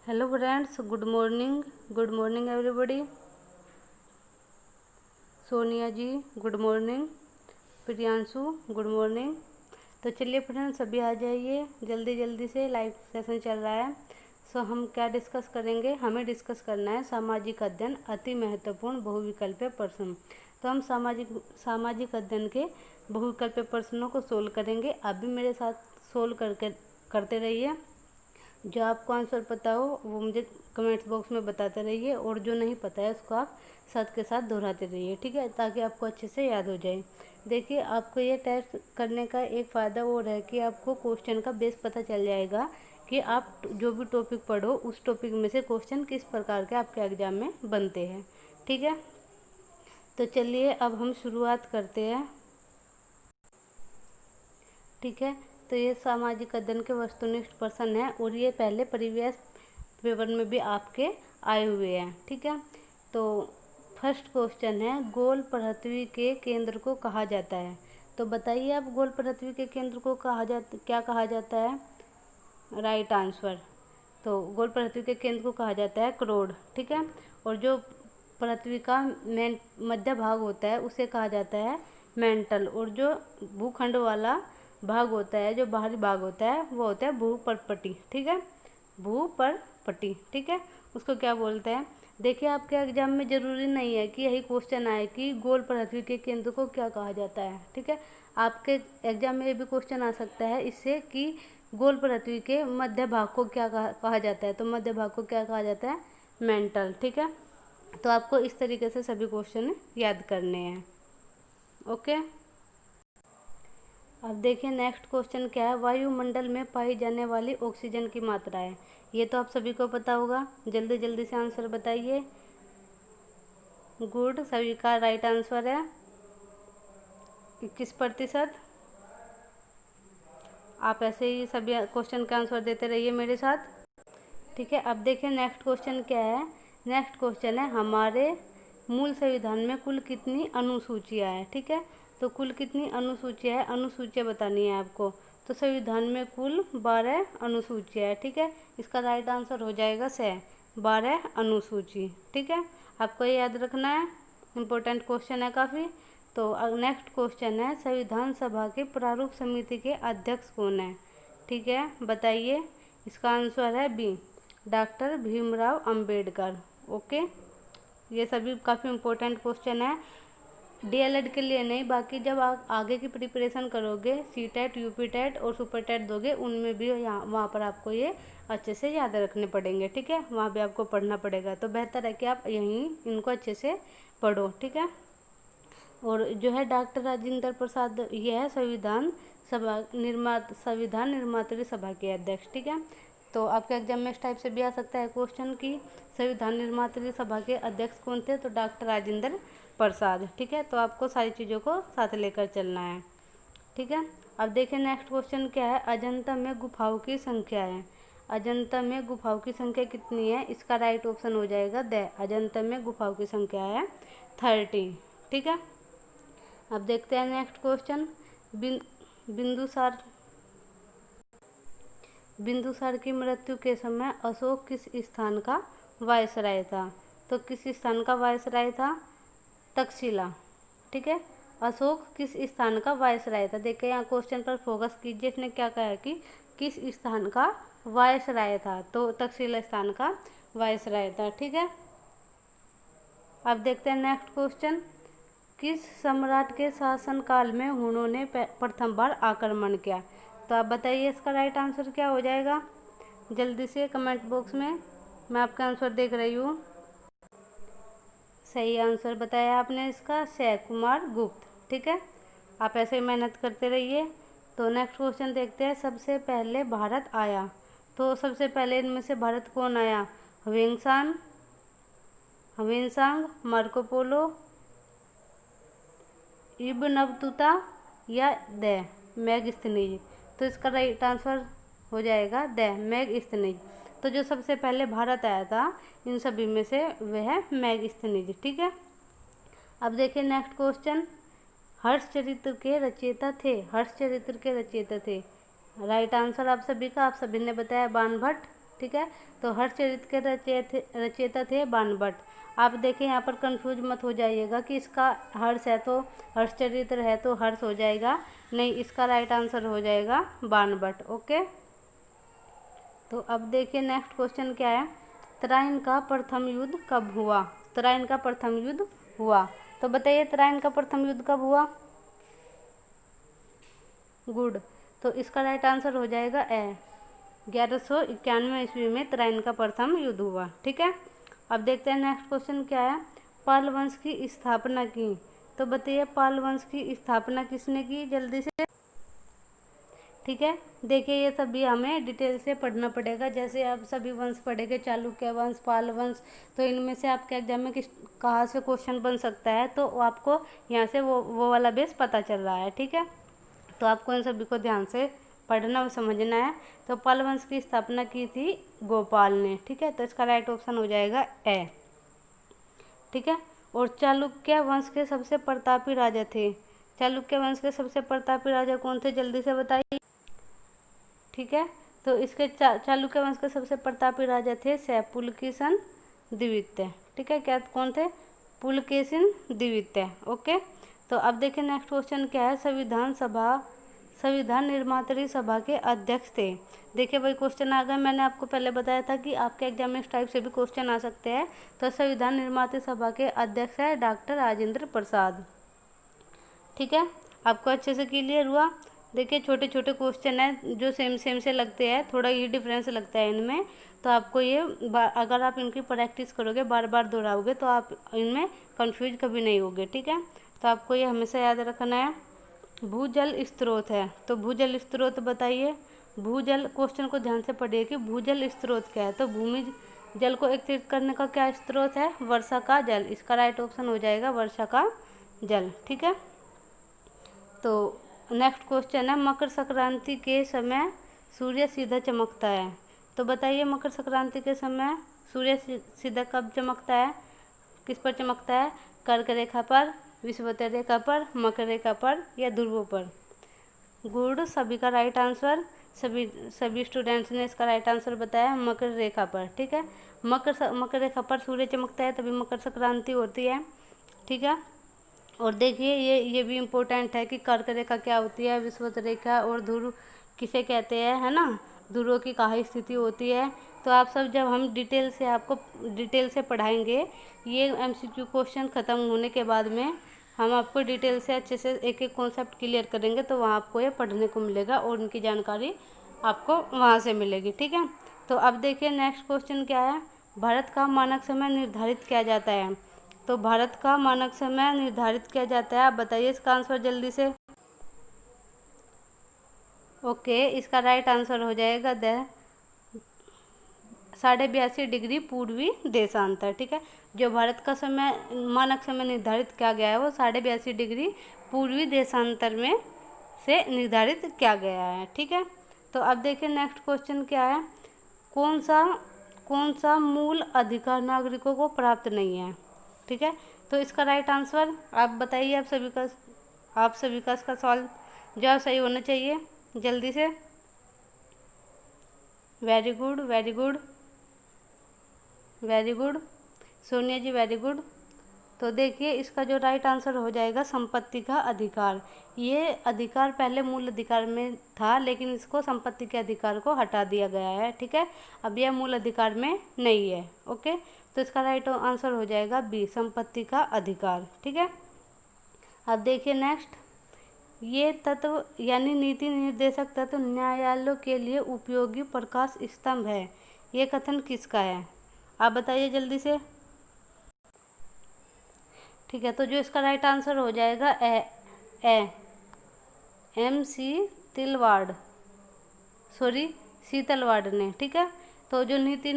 Hello friends, good morning everybody. Sonia ji good morning, Priyanshu good morning. तो चलिए friends, अभी आ जाइए जल्दी जल्दी से, लाइव सेशन चल रहा है। हम क्या डिस्कस करेंगे, हमें डिस्कस करना है सामाजिक अध्ययन अति महत्वपूर्ण बहुविकल्पीय प्रश्न। तो हम सामाजिक अध्ययन के बहुविकल्पीय प्रश्नों को सोल्व करेंगे। आप भी मेरे साथ सोल्व करते रहिए। जो आपको आंसर पता हो वो मुझे कमेंट्स बॉक्स में बताते रहिए, और जो नहीं पता है उसको आप साथ के साथ दोहराते रहिए, ठीक है, ताकि आपको अच्छे से याद हो जाए। देखिए, आपको ये टेस्ट करने का एक फ़ायदा और है कि आपको क्वेश्चन का बेस पता चल जाएगा कि आप जो भी टॉपिक पढ़ो उस टॉपिक में से क्वेश्चन किस प्रकार के आपके एग्जाम में बनते हैं, ठीक है। तो चलिए अब हम शुरुआत करते हैं, ठीक है। तो ये सामाजिक अध्ययन के वस्तुनिष्ठ प्रश्न है, और ये पहले प्रीवियस पेपर में भी आपके आए हुए हैं, ठीक है। तो फर्स्ट क्वेश्चन है, गोल पृथ्वी के केंद्र को कहा जाता है। तो बताइए आप, गोल पृथ्वी के केंद्र को क्या कहा जाता है? Right answer. तो गोल पृथ्वी के केंद्र को कहा जाता है करोड़, ठीक है। और जो पृथ्वी का मेन मध्य भाग होता है उसे कहा जाता है मेंटल, और जो भूखंड वाला भाग होता है, जो बाहरी भाग होता है, वो होता है भूपर्पटी, ठीक है, भूपर्पटी, ठीक है, उसको क्या बोलते हैं? देखिए, आपके एग्जाम में ज़रूरी नहीं है कि यही क्वेश्चन आए कि गोल पृथ्वी के केंद्र को क्या कहा जाता है, ठीक है। आपके एग्जाम में ये भी क्वेश्चन आ सकता है इससे कि गोल पृथ्वी के मध्य भाग को क्या कहा जाता है। तो मध्य भाग को क्या कहा जाता है? मेंटल, ठीक है। तो आपको इस तरीके से सभी क्वेश्चन याद करने हैं, ओके। अब देखिए नेक्स्ट क्वेश्चन क्या है, वायुमंडल में पाई जाने वाली ऑक्सीजन की मात्रा है। ये तो आप सभी को पता होगा, जल्दी जल्दी से आंसर बताइए। गुड, सभी का राइट आंसर है 21%। आप ऐसे ही सभी क्वेश्चन का आंसर देते रहिए मेरे साथ, ठीक है। अब देखिए नेक्स्ट क्वेश्चन क्या है। नेक्स्ट क्वेश्चन है, हमारे मूल संविधान में कुल कितनी अनुसूचियाँ हैं, ठीक है। तो कुल कितनी अनुसूचियाँ है, अनुसूचियाँ बतानी है आपको। तो संविधान में कुल 12 अनुसूचियाँ है, ठीक है। इसका राइट आंसर हो जाएगा 12 अनुसूची, ठीक है। आपको ये याद रखना है, इम्पोर्टेंट क्वेश्चन है काफ़ी। तो नेक्स्ट क्वेश्चन है, संविधान सभा के प्रारूप समिति के अध्यक्ष कौन है, ठीक है, बताइए। इसका आंसर है B, doctor Bhimrao Ambedkar, okay. ये सभी काफ़ी इम्पोर्टेंट क्वेश्चन है, डीएलएड के लिए नहीं, बाकी जब आप आगे की प्रिपरेशन करोगे, सीटेट, यूपीटेट और सुपरटेट दोगे, उनमें भी यहाँ वहाँ पर आपको ये अच्छे से याद रखने पड़ेंगे, ठीक है, वहाँ भी आपको पढ़ना पड़ेगा। तो बेहतर है कि आप यहीं इनको अच्छे से पढ़ो, ठीक है। और जो है डॉक्टर राजेंद्र प्रसाद, ये है संविधान निर्मात्री सभा के अध्यक्ष, ठीक है। तो आपके एग्जाम में इस टाइप से भी आ सकता है क्वेश्चन कि संविधान निर्मात्री सभा के अध्यक्ष कौन थे? तो डॉक्टर राजेंद्र प्रसाद, ठीक है। तो आपको सारी चीज़ों को साथ लेकर चलना है, ठीक है। अब देखिए नेक्स्ट क्वेश्चन क्या है, अजंता में गुफाओं की संख्या है। अजंता में गुफाओं की संख्या कितनी है? इसका राइट ऑप्शन हो जाएगा द। अजंता में गुफाओं की संख्या है 30, ठीक है। अब देखते हैं नेक्स्ट क्वेश्चन, बिंदुसार बिंदुसार की मृत्यु के समय अशोक किस स्थान का वायसराय था? तो किस स्थान का वायसराय था? तक्षशिला, ठीक है। अशोक किस स्थान का वायसराय था? देखिए यहाँ क्वेश्चन पर फोकस कीजिए, इसने क्या कहा है कि किस स्थान का वायसराय था? तो तक्षशिला स्थान का वायसराय था, ठीक है। अब देखते हैं नेक्स्ट क्वेश्चन, किस सम्राट के शासनकाल में हुनों ने प्रथम बार आक्रमण किया? तो आप बताइए इसका राइट आंसर क्या हो जाएगा, जल्दी से कमेंट बॉक्स में, मैं आपका आंसर देख रही हूँ। सही आंसर बताया आपने इसका, कुमार गुप्त, ठीक है। आप ऐसे ही मेहनत करते रहिए। तो नेक्स्ट क्वेश्चन देखते हैं, सबसे पहले भारत आया। तो सबसे पहले इनमें से भारत कौन आया? Hiuen Tsang, Marco Polo, Ibn Battuta या द मैगस्थनीज? तो इसका राइट आंसर हो जाएगा द मैगस्थनीज। तो जो सबसे पहले भारत आया था इन सभी में से वह मैगस्थनीज, ठीक है। अब देखिए नेक्स्ट क्वेश्चन, हर्षचरित्र के रचयिता थे? हर्षचरित्र के रचयिता थे, राइट आंसर आप सभी का, आप सभी ने बताया बाणभट्ट, ठीक है। तो हर्षचरित के रचयिता थे बाणभट्ट। आप देखें यहाँ पर कंफ्यूज मत हो जाइएगा कि इसका हर्ष है तो हर्षचरित्र है तो हर्ष हो जाएगा, नहीं, इसका राइट आंसर हो जाएगा बाणभट्ट। ओके। तो अब देखिए नेक्स्ट क्वेश्चन क्या है, तराइन का प्रथम युद्ध कब हुआ? तराइन का प्रथम युद्ध हुआ, तो बताइए तराइन का प्रथम युद्ध कब हुआ? गुड, तो इसका राइट आंसर हो जाएगा ए, 1191 ईस्वी में तराइन का प्रथम युद्ध हुआ। ठीक है। अब देखते हैं नेक्स्ट क्वेश्चन क्या है, पाल वंश की स्थापना की, तो बताइए पाल वंश की स्थापना किसने की? जल्दी से। ठीक है, देखिए ये सभी हमें डिटेल से पढ़ना पड़ेगा। जैसे आप सभी वंश पढ़ेंगे, चालुक्य वंश, पाल वंश, तो इनमें से आपके एग्जाम में कहाँ से क्वेश्चन बन सकता है, तो आपको यहाँ से वो वाला बेस पता चल रहा है। ठीक है, तो आपको इन सभी को ध्यान से पढ़ना और समझना है। तो पाल वंश की स्थापना की थी गोपाल ने। ठीक है, तो इसका राइट ऑप्शन हो जाएगा ए। ठीक है, और चालुक्य वंश के सबसे प्रतापी राजा थे, चालुक्य वंश के सबसे प्रतापी राजा कौन थे? जल्दी से बताइए। ठीक है, तो इसके चालुक्य वंश के सबसे प्रतापी राजा थे पुलकेशिन द्वितीय। ठीक है, क्या कौन थे? पुलकेशिन द्वितीय। ओके। तो अब देखिए नेक्स्ट क्वेश्चन क्या है, संविधान निर्मात्री सभा के अध्यक्ष थे। देखिए भाई क्वेश्चन आ गया, मैंने आपको पहले बताया था कि आपके एग्जाम में इस टाइप से भी क्वेश्चन आ सकते हैं। तो संविधान निर्मात्री सभा के अध्यक्ष है डॉक्टर राजेंद्र प्रसाद। ठीक है, आपको अच्छे से क्लियर हुआ? देखिए छोटे छोटे क्वेश्चन हैं जो सेम से लगते हैं, थोड़ा ये डिफरेंस लगता है इनमें। तो आपको ये अगर आप इनकी प्रैक्टिस करोगे, बार बार दोहराओगे, तो आप इनमें कंफ्यूज कभी नहीं होगे। ठीक है, तो आपको ये हमेशा याद रखना है। भूजल स्रोत है, तो भूजल स्रोत बताइए। भूजल, क्वेश्चन को ध्यान से पढ़िए कि भूजल स्रोत क्या है। तो भूमि जल को एकत्रित करने का क्या स्रोत है? वर्षा का जल। इसका राइट ऑप्शन हो जाएगा वर्षा का जल। ठीक है, तो नेक्स्ट क्वेश्चन है, मकर संक्रांति के समय सूर्य सीधा चमकता है, तो बताइए मकर संक्रांति के समय सूर्य सीधा कब चमकता है? किस पर चमकता है? कर्क रेखा पर, विषुवत रेखा पर, मकर रेखा पर, या ध्रुवों पर? गुड, सभी का राइट आंसर, सभी स्टूडेंट्स ने इसका राइट आंसर बताया मकर रेखा पर। ठीक है, मकर रेखा पर सूर्य चमकता है तभी मकर संक्रांति होती है। ठीक है, और देखिए ये भी इम्पोर्टेंट है कि कर्क रेखा क्या होती है, विषुवत रेखा और ध्रुव किसे कहते हैं, है ना, ध्रुवों की कहाँ स्थिति होती है। तो आप सब जब हम आपको डिटेल से पढ़ाएंगे, ये एमसीक्यू क्वेश्चन ख़त्म होने के बाद में हम आपको डिटेल से अच्छे से एक एक कॉन्सेप्ट क्लियर करेंगे, तो वहाँ आपको ये पढ़ने को मिलेगा और उनकी जानकारी आपको वहाँ से मिलेगी। ठीक है, तो अब देखिए नेक्स्ट क्वेश्चन क्या है, भारत का मानक समय निर्धारित किया जाता है, तो भारत का मानक समय निर्धारित किया जाता है, आप बताइए इसका आंसर जल्दी से। ओके, इसका राइट आंसर हो जाएगा 82.5 डिग्री पूर्वी देशांतर। ठीक है, जो भारत का समय मानक समय निर्धारित किया गया है वो 82.5 डिग्री पूर्वी देशांतर में से निर्धारित किया गया है। ठीक है, तो अब देखिए नेक्स्ट क्वेश्चन क्या है, कौन सा मूल अधिकार नागरिकों को प्राप्त नहीं है? ठीक है, तो इसका राइट आंसर आप बताइए, आप सभी का इसका सवाल जवाब सही होना चाहिए, जल्दी से। Very good, very good, very good Sonia ji, very good. तो देखिए इसका जो राइट आंसर हो जाएगा संपत्ति का अधिकार। ये अधिकार पहले मूल अधिकार में था, लेकिन इसको संपत्ति के अधिकार को हटा दिया गया है। ठीक है, अब यह मूल अधिकार में नहीं है। ओके, तो इसका राइट आंसर हो जाएगा बी, संपत्ति का अधिकार। ठीक है, अब देखिए नेक्स्ट, ये तत्व यानी नीति निर्देशक तत्व न्यायालयों के लिए उपयोगी प्रकाश स्तंभ है, ये कथन किसका है? आप बताइए जल्दी से। ठीक है, तो जो इसका राइट आंसर हो जाएगा MC शीतलवाड़ ने। ठीक है, तो जो नीति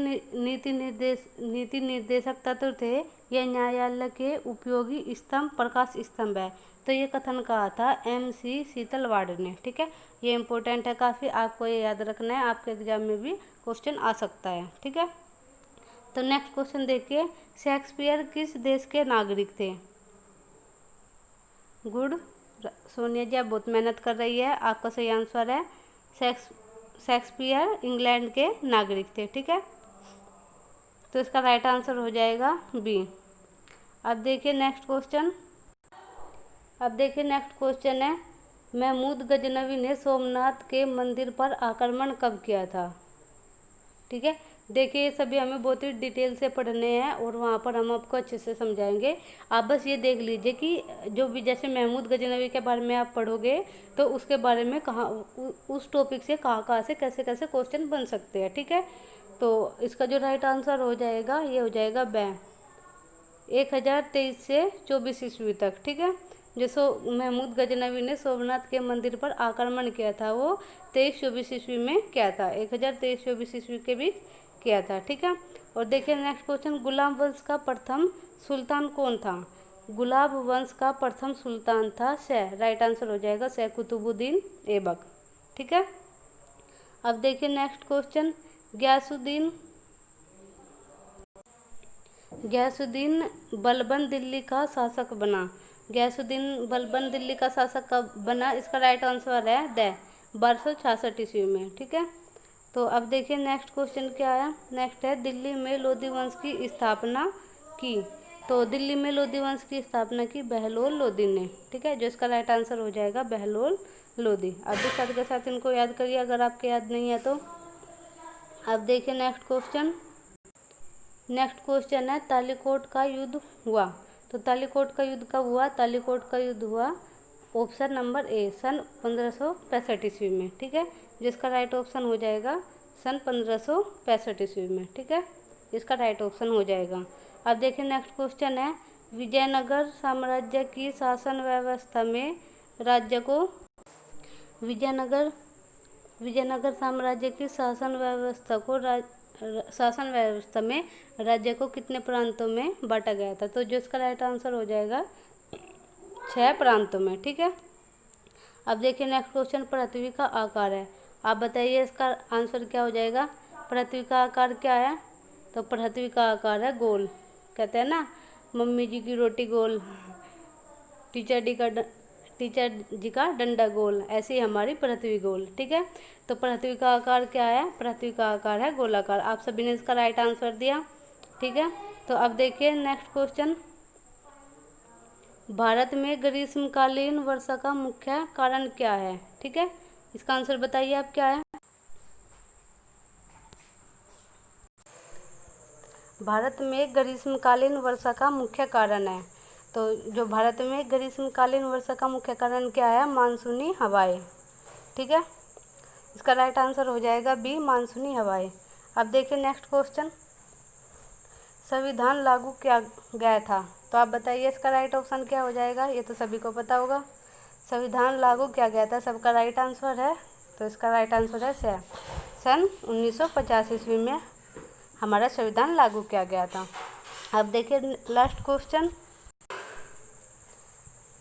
निर्देशक तत्व थे, ये न्यायालय के उपयोगी स्तंभ प्रकाश स्तंभ है, तो ये कथन कहा था MC शीतलवाड़ ने। ठीक है, ये इम्पोर्टेंट है काफ़ी, आपको ये याद रखना है, आपके एग्जाम में भी क्वेश्चन आ सकता है। ठीक है, तो नेक्स्ट क्वेश्चन देखिए, शेक्सपियर किस देश के नागरिक थे? गुड, सोनिया जी आप बहुत मेहनत कर रही है, आपका सही आंसर है शेक्सपियर इंग्लैंड के नागरिक थे। ठीक है, तो इसका राइट आंसर हो जाएगा बी। अब देखिए नेक्स्ट क्वेश्चन है महमूद गजनवी ने सोमनाथ के मंदिर पर आक्रमण कब किया था। ठीक है, देखिए ये सभी हमें बहुत ही डिटेल से पढ़ने हैं और वहाँ पर हम आपको अच्छे से समझाएंगे। आप बस ये देख लीजिए कि जो भी जैसे महमूद गजनवी के बारे में आप पढ़ोगे तो उसके बारे में कहाँ उस टॉपिक से कहाँ से कैसे कैसे क्वेश्चन बन सकते हैं। ठीक है, तो इसका जो राइट आंसर हो जाएगा ये हो जाएगा बै 1023 से 24 ईस्वी तक। ठीक है, जो महमूद गजनवी ने सोमनाथ के मंदिर पर आक्रमण किया था वो 23-24 ईस्वी में किया था, 1023-24 ईस्वी के बीच किया था। ठीक है, और देखिए नेक्स्ट क्वेश्चन गुलाब वंश का प्रथम सुल्तान कौन था। गुलाब वंश का प्रथम सुल्तान था शह, राइट आंसर हो जाएगा शह कुतुबुद्दीन ऐबक। ठीक है, अब देखिए नेक्स्ट क्वेश्चन गयासुद्दीन बलबन दिल्ली का शासक बना। गयासुद्दीन बलबन दिल्ली का शासक कब बना, इसका राइट आंसर है 1266 ईस्वी में। ठीक है, तो अब देखिए नेक्स्ट क्वेश्चन क्या है। नेक्स्ट है दिल्ली में लोधी वंश की स्थापना की। तो दिल्ली में लोधी वंश की स्थापना की बहलोल लोधी ने। ठीक है, जो इसका राइट आंसर हो जाएगा बहलोल लोधी। अब भी साथ के साथ इनको याद करिए अगर आपके याद नहीं है तो। अब देखिए नेक्स्ट क्वेश्चन है तालीकोट का युद्ध हुआ। तो तालीकोट का युद्ध कब हुआ। तालीकोट का युद्ध हुआ ऑप्शन नंबर ए सन 1565 ईस्वी में। ठीक है, जिसका राइट ऑप्शन हो जाएगा सन 1565 ईस्वी में। ठीक है, इसका राइट ऑप्शन हो जाएगा। अब देखिए नेक्स्ट क्वेश्चन है विजयनगर साम्राज्य की शासन व्यवस्था में राज्य को विजयनगर साम्राज्य की शासन व्यवस्था में राज्य को कितने प्रांतों में बांटा गया था। तो जो इसका राइट आंसर हो जाएगा 6 प्रांतों में। ठीक है, अब देखिए नेक्स्ट क्वेश्चन पृथ्वी का आकार है। आप बताइए इसका आंसर क्या हो जाएगा। पृथ्वी का आकार क्या है। तो पृथ्वी का आकार है गोल। कहते हैं ना मम्मी जी की रोटी गोल, टीचर जी का डंडा गोल, ऐसी हमारी पृथ्वी गोल। ठीक है, तो पृथ्वी का आकार क्या है। पृथ्वी का आकार है गोलाकार। आप सभी ने इसका राइट आंसर दिया। ठीक है, तो अब देखिए नेक्स्ट क्वेश्चन भारत में ग्रीष्मकालीन वर्षा का मुख्य कारण क्या है। ठीक है, इसका आंसर बताइए आप क्या है। भारत में ग्रीष्मकालीन वर्षा का मुख्य कारण है। तो जो भारत में ग्रीष्मकालीन वर्षा का मुख्य कारण क्या है, मानसूनी हवाएं। ठीक है, इसका राइट आंसर हो जाएगा बी मानसूनी हवाएं। अब देखिए नेक्स्ट क्वेश्चन संविधान लागू किया गया था। तो आप बताइए इसका राइट ऑप्शन क्या हो जाएगा। ये तो सभी को पता होगा, संविधान लागू किया गया था, सबका राइट आंसर है। तो इसका राइट आंसर है सन 1950 ईस्वी में हमारा संविधान लागू किया गया था। अब देखिए लास्ट क्वेश्चन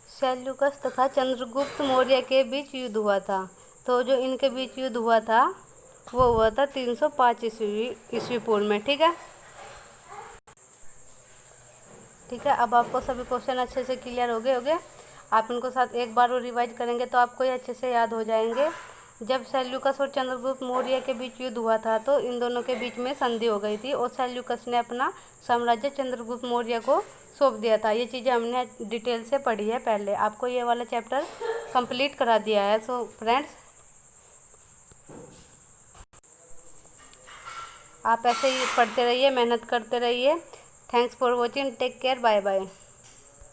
सेल्यूकस तथा चंद्रगुप्त मौर्य के बीच युद्ध हुआ था। तो जो इनके बीच युद्ध हुआ था वो हुआ था 305 ईस्वी पूर्व में। ठीक है, अब आपको सभी क्वेश्चन अच्छे से क्लियर हो गए। आप इनको साथ एक बार और रिवाइज करेंगे तो आपको ये अच्छे से याद हो जाएंगे। जब सेल्यूकस और चंद्रगुप्त मौर्य के बीच युद्ध हुआ था तो इन दोनों के बीच में संधि हो गई थी और सेल्यूकस ने अपना साम्राज्य चंद्रगुप्त मौर्य को सौंप दिया था। ये चीज़ें हमने डिटेल से पढ़ी है पहले, आपको ये वाला चैप्टर कंप्लीट करा दिया है। सो फ्रेंड्स, आप ऐसे ही पढ़ते रहिए, मेहनत करते रहिए। Thanks for watching, take care, bye bye.